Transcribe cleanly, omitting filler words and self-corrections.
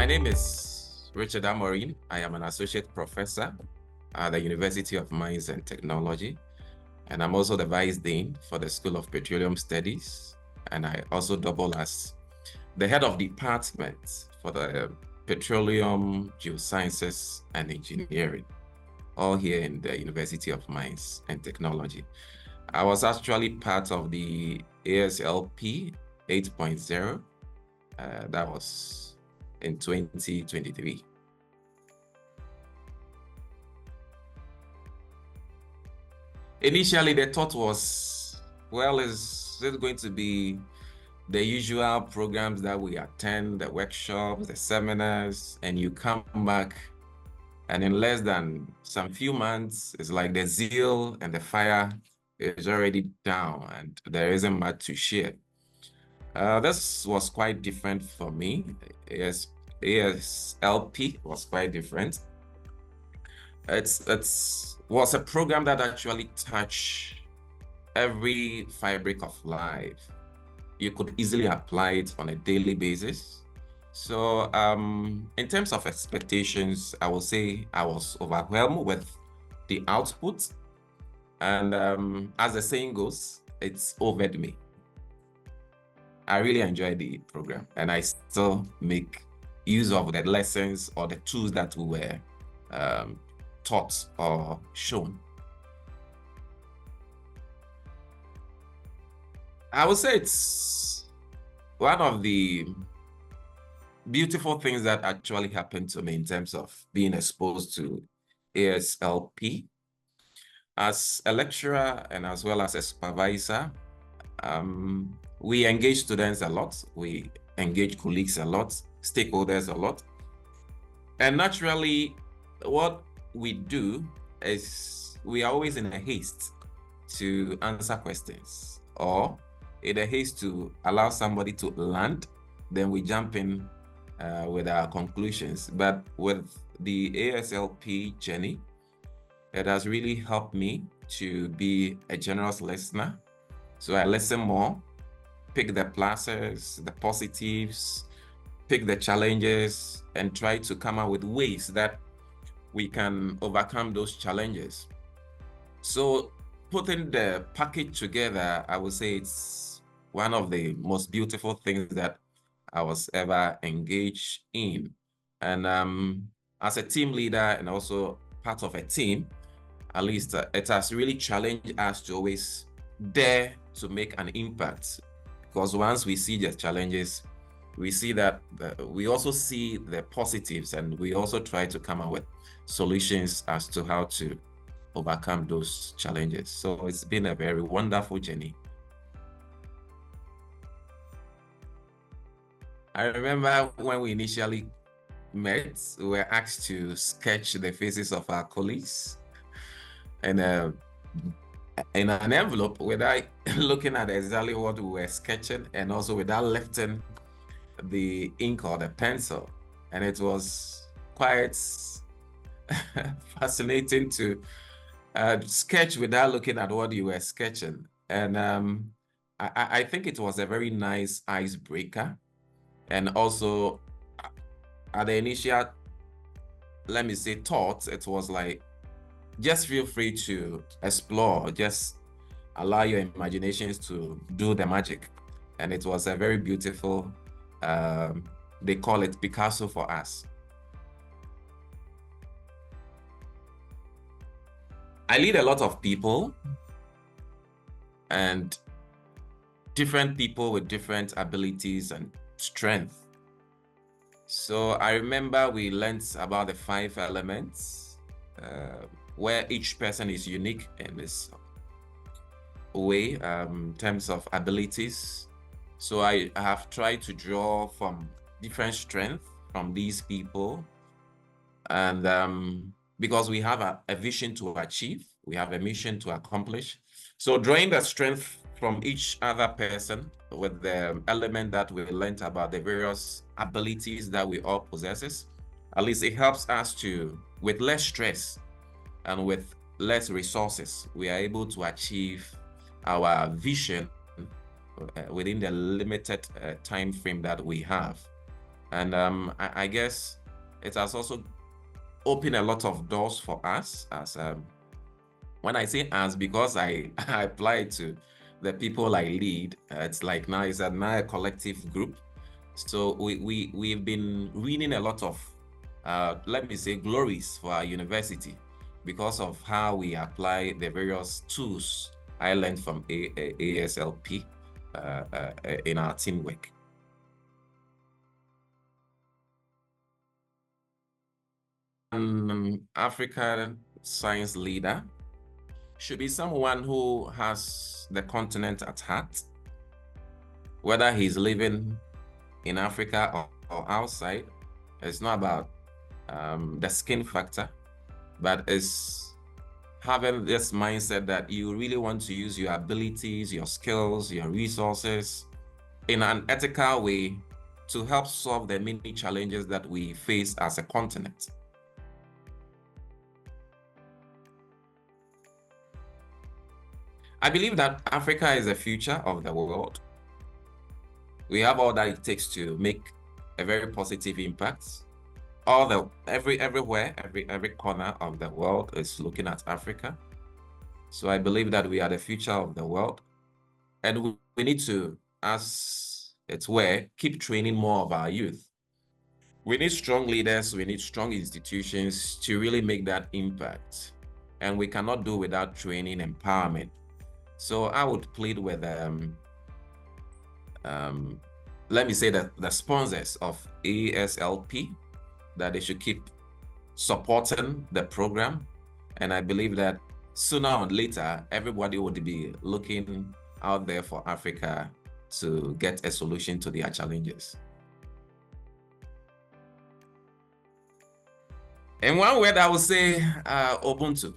My name is Richard Amorin. I am an associate professor at the University of Mines and Technology, and I'm also the Vice Dean for the School of Petroleum Studies, and I also double as the head of department for the Petroleum Geosciences and Engineering, all here in the University of Mines and Technology. I was actually part of the ASLP 8.0. That was in 2023. Initially, the thought was, well, is this going to be the usual programs that we attend, the workshops, the seminars, and you come back, and in less than some few months, it's like the zeal and the fire is already down, and there isn't much to share. This was quite different for me. ASLP was quite different. It was a program that actually touched every fabric of life. You could easily apply it on a daily basis. So in terms of expectations, I will say I was overwhelmed with the output. And as the saying goes, it's overwhelmed me. I really enjoyed the program, and I still make use of the lessons or the tools that we were taught or shown. I would say it's one of the beautiful things that actually happened to me in terms of being exposed to ASLP. As a lecturer and as well as a supervisor, we engage students a lot, we engage colleagues a lot, stakeholders a lot. And naturally, what we do is we are always in a haste to answer questions, or in a haste to allow somebody to land, then we jump in with our conclusions. But with the ASLP journey, it has really helped me to be a generous listener. So I listen more, pick the pluses, the positives, pick the challenges, and try to come up with ways that we can overcome those challenges. So putting the package together, I would say it's one of the most beautiful things that I was ever engaged in. And as a team leader and also part of a team, at least it has really challenged us to always dare to make an impact. Because once we see the challenges, we see that we also see the positives, and we also try to come up with solutions as to how to overcome those challenges. So it's been a very wonderful journey. I remember when we initially met, we were asked to sketch the faces of our colleagues and in an envelope without looking at exactly what we were sketching, and also without lifting the ink or the pencil. And it was quite fascinating to sketch without looking at what you were sketching. And I think it was a very nice icebreaker. And also at the initial, let me say, thought, it was like, just feel free to explore, just allow your imaginations to do the magic. And it was a very beautiful, they call it Picasso for us. I lead a lot of people, and different people with different abilities and strength. So I remember we learned about the 5 elements, where each person is unique in this way, in terms of abilities. So I have tried to draw from different strengths from these people. And because we have a vision to achieve, we have a mission to accomplish. So drawing the strength from each other person with the element that we learned about the various abilities that we all possesses, at least it helps us to, with less stress and with less resources, we are able to achieve our vision within the limited time frame that we have. And I guess it has also opened a lot of doors for us as when I say us, because I, I apply it to the people I lead. It's like now it's now a collective group. So we've been winning a lot of let me say glories for our university because of how we apply the various tools I learned from ASLP in our teamwork. African science leader should be someone who has the continent at heart, whether he's living in Africa or outside. It's not about the skin factor, but it's having this mindset that you really want to use your abilities, your skills, your resources in an ethical way to help solve the many challenges that we face as a continent. I believe that Africa is the future of the world. We have all that it takes to make a very positive impact. Everywhere, every corner of the world is looking at Africa. So I believe that we are the future of the world. And we need to, as it were, keep training more of our youth. We need strong leaders, we need strong institutions to really make that impact. And we cannot do without training empowerment. So I would plead with let me say that the sponsors of ASLP, that they should keep supporting the program. And I believe that sooner or later, everybody would be looking out there for Africa to get a solution to their challenges. In one word, I would say Ubuntu.